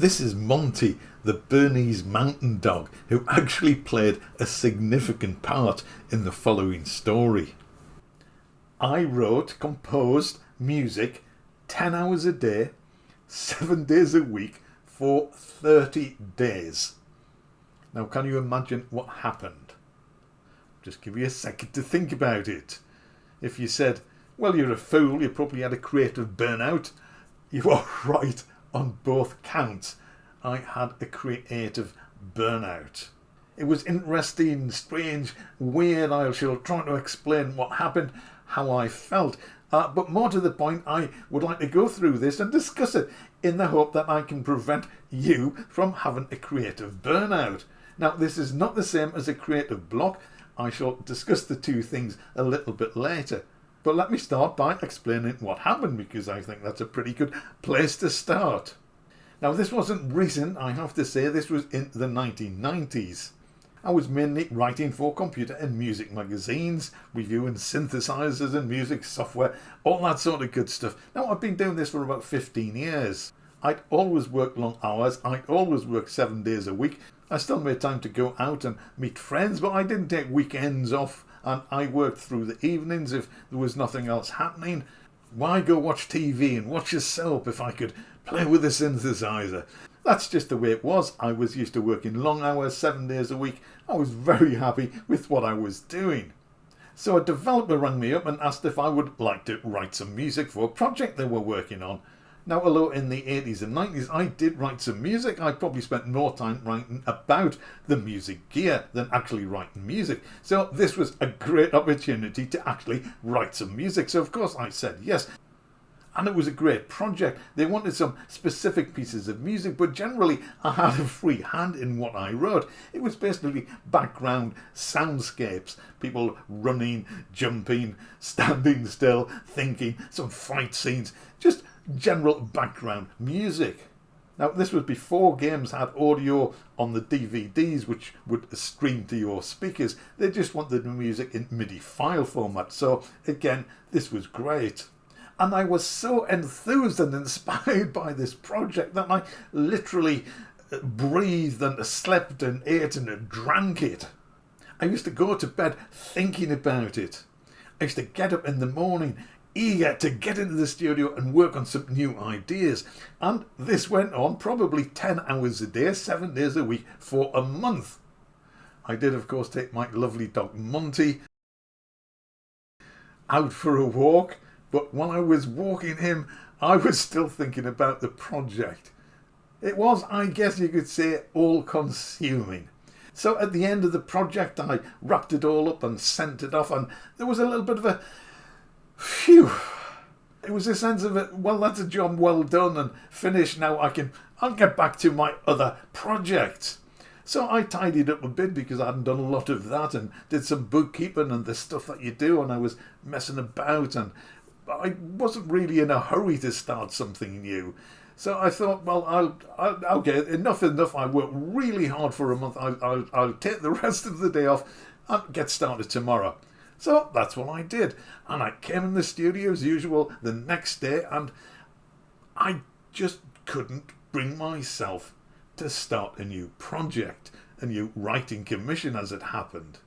This is Monty, the Bernese mountain dog, who actually played a significant part in the following story. I wrote, composed music 10 hours a day, 7 days a week for 30 days. Now, can you imagine what happened? Just give you a second to think about it. If you said, well, you're a fool, you probably had a creative burnout, you are right on both counts. I had a creative burnout. It was interesting, strange, weird. I shall try to explain what happened, how I felt. But more to the point, I would like to go through this and discuss it in the hope that I can prevent you from having a creative burnout. Now, this is not the same as a creative block. I shall discuss the two things a little bit later. But let me start by explaining what happened, because I think that's a pretty good place to start. Now, this wasn't recent, I have to say. This was in the 1990s. I was mainly writing for computer and music magazines, reviewing synthesizers and music software, all that sort of good stuff. Now, I've been doing this for about 15 years. I'd always worked long hours. I'd always worked 7 days a week. I still made time to go out and meet friends, but I didn't take weekends off, and I worked through the evenings if there was nothing else happening. Why go watch TV and watch a soap if I could play with a synthesizer? That's just the way it was. I was used to working long hours, 7 days a week. I was very happy with what I was doing. So a developer rang me up and asked if I would like to write some music for a project they were working on. Now, although in the 80s and 90s I did write some music, I probably spent more time writing about the music gear than actually writing music. So this was a great opportunity to actually write some music. So of course I said yes. And it was a great project. They wanted some specific pieces of music, but generally I had a free hand in what I wrote. It was basically background soundscapes, people running, jumping, standing still, thinking, some fight scenes, just general background music. Now, this was before games had audio on the DVDs which would stream to your speakers. They just wanted the music in MIDI file format. So again, this was great. And I was so enthused and inspired by this project that I literally breathed and slept and ate and drank it. I used to go to bed thinking about it. I used to get up in the morning eager to get into the studio and work on some new ideas. And this went on probably 10 hours a day, 7 days a week for a month. I did, of course, take my lovely dog Monty out for a walk. But when I was walking him, I was still thinking about the project. It was, I guess you could say, all-consuming. So at the end of the project, I wrapped it all up and sent it off, and there was a little bit of a phew. It was a sense of it, well, that's a job well done and finished. Now I'll get back to my other projects. So I tidied up a bit because I hadn't done a lot of that, and did some bookkeeping and the stuff that you do, and I was messing about, and I wasn't really in a hurry to start something new. So I thought, well, I'll get enough. I worked really hard for a month. I'll take the rest of the day off and get started tomorrow. So that's what I did. And I came in the studio as usual the next day, and I just couldn't bring myself to start a new project, a new writing commission as it happened.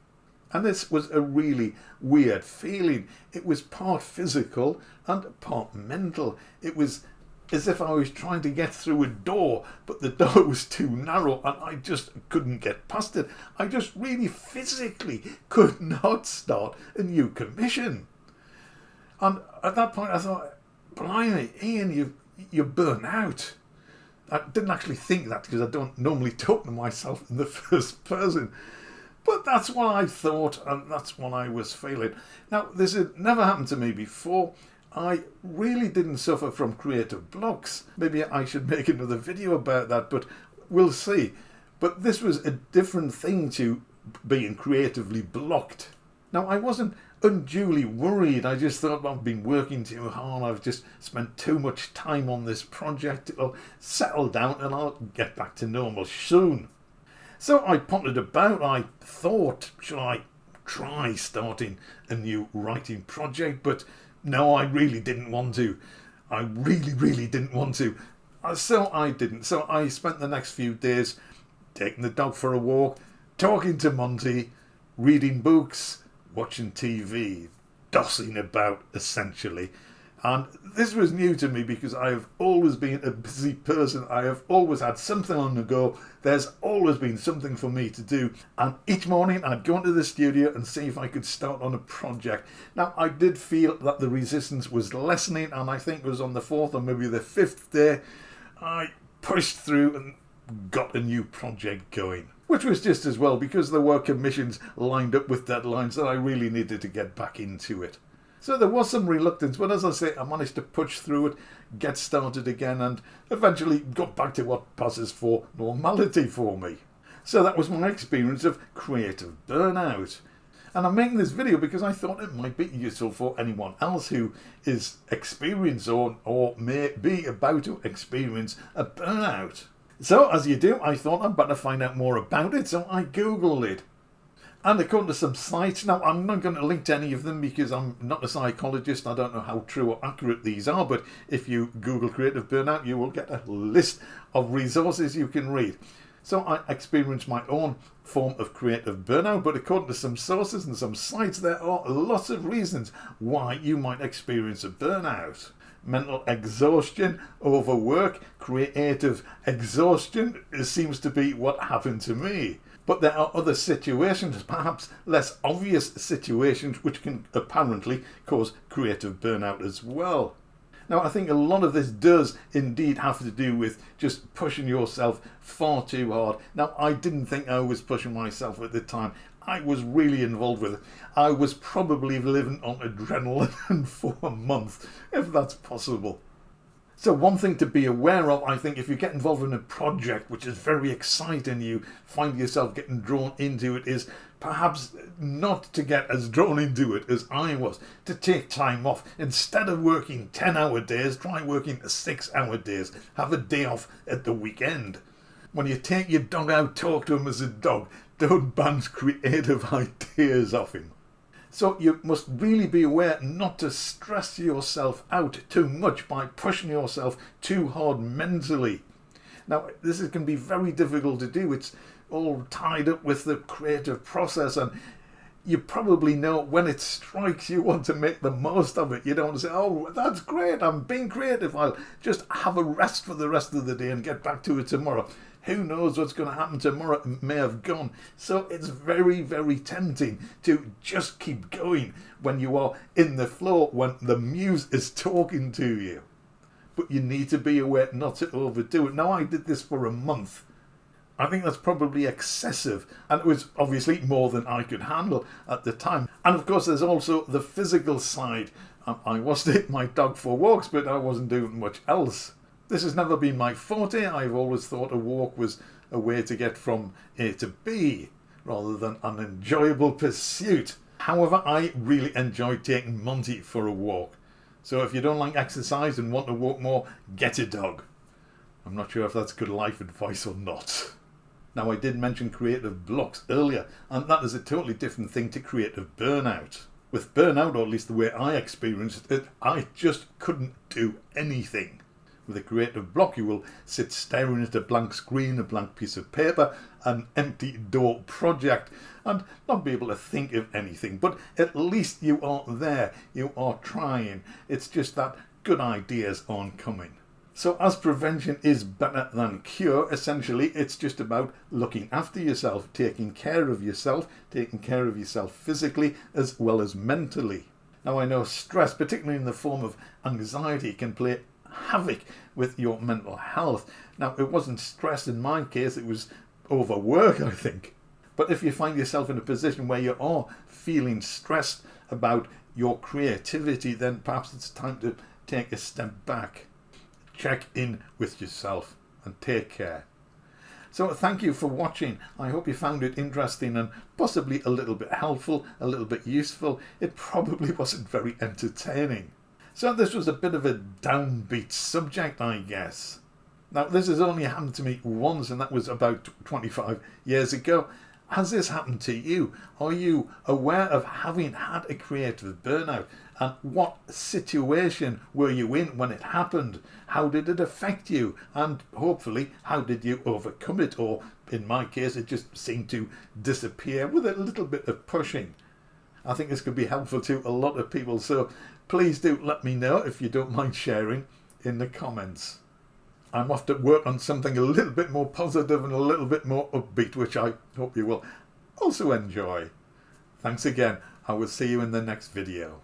And this was a really weird feeling. It was part physical and part mental. It was as if I was trying to get through a door, but the door was too narrow and I just couldn't get past it. I just really physically could not start a new commission. And at that point I thought, blimey, Ian, you're burnt out. I didn't actually think that because I don't normally talk to myself in the first person. But that's what I thought, and that's what I was feeling. Now, this had never happened to me before. I really didn't suffer from creative blocks. Maybe I should make another video about that, but we'll see. But this was a different thing to being creatively blocked. Now, I wasn't unduly worried. I just thought, well, I've been working too hard. I've just spent too much time on this project. It'll settle down and I'll get back to normal soon. So I pondered about. I thought, shall I try starting a new writing project? But no, I really didn't want to. I really didn't want to. So I didn't. So I spent the next few days taking the dog for a walk, talking to Monty, reading books, watching TV, dossing about, essentially. And this was new to me because I have always been a busy person. I have always had something on the go. There's always been something for me to do. And each morning I'd go into the studio and see if I could start on a project. Now, I did feel that the resistance was lessening, and I think it was on the 4th or maybe the 5th day, I pushed through and got a new project going. Which was just as well, because there were commissions lined up with deadlines that I really needed to get back into it. So there was some reluctance, but as I say, I managed to push through it, get started again, and eventually got back to what passes for normality for me. So that was my experience of creative burnout. And I'm making this video because I thought it might be useful for anyone else who is experienced or may be about to experience a burnout. So as you do, I thought I'd better find out more about it, so I googled it. And according to some sites, now I'm not going to link to any of them because I'm not a psychologist, I don't know how true or accurate these are, but if you Google creative burnout, you will get a list of resources you can read. So I experienced my own form of creative burnout, but according to some sources and some sites, there are lots of reasons why you might experience a burnout. Mental exhaustion, overwork, creative exhaustion seems to be what happened to me. But there are other situations, perhaps less obvious situations, which can apparently cause creative burnout as well. Now, I think a lot of this does indeed have to do with just pushing yourself far too hard. Now, I didn't think I was pushing myself at the time. I was really involved with it. I was probably living on adrenaline for a month, if that's possible. So one thing to be aware of, I think, if you get involved in a project which is very exciting, you find yourself getting drawn into it, is perhaps not to get as drawn into it as I was, to take time off. Instead of working 10-hour days, try working 6-hour days. Have a day off at the weekend. When you take your dog out, talk to him as a dog. Don't bounce creative ideas off him. So you must really be aware not to stress yourself out too much by pushing yourself too hard mentally. Now, this can be very difficult to do. It's all tied up with the creative process, and you probably know when it strikes, you want to make the most of it. You don't want to say, oh, that's great, I'm being creative, I'll just have a rest for the rest of the day and get back to it tomorrow. Who knows what's going to happen tomorrow? It may have gone. So it's very, very tempting to just keep going when you are in the flow, when the muse is talking to you. But you need to be aware not to overdo it. Now, I did this for a month. I think that's probably excessive, and it was obviously more than I could handle at the time. And of course, there's also the physical side. I was taking my dog for walks, but I wasn't doing much else. This has never been my forte. I've always thought a walk was a way to get from A to B, rather than an enjoyable pursuit. However, I really enjoyed taking Monty for a walk. So if you don't like exercise and want to walk more, get a dog. I'm not sure if that's good life advice or not. Now, I did mention creative blocks earlier, and that is a totally different thing to creative burnout. With burnout, or at least the way I experienced it, I just couldn't do anything. With a creative block, you will sit staring at a blank screen, a blank piece of paper, an empty door project, and not be able to think of anything. But at least you are there, you are trying. It's just that good ideas aren't coming. So as prevention is better than cure, essentially it's just about looking after yourself, taking care of yourself physically as well as mentally. Now, I know stress, particularly in the form of anxiety, can play havoc with your mental health. Now, it wasn't stress in my case, it was overwork, I think. But if you find yourself in a position where you are feeling stressed about your creativity, then perhaps it's time to take a step back. Check in with yourself and take care. So thank you for watching. I hope you found it interesting and possibly a little bit helpful, a little bit useful. It probably wasn't very entertaining. So this was a bit of a downbeat subject, I guess. Now, this has only happened to me once, and that was about 25 years ago. Has this happened to you? Are you aware of having had a creative burnout? And what situation were you in when it happened? How did it affect you? And hopefully, how did you overcome it? Or in my case, it just seemed to disappear with a little bit of pushing. I think this could be helpful to a lot of people. So please do let me know if you don't mind sharing in the comments. I'm off to work on something a little bit more positive and a little bit more upbeat, which I hope you will also enjoy. Thanks again. I will see you in the next video.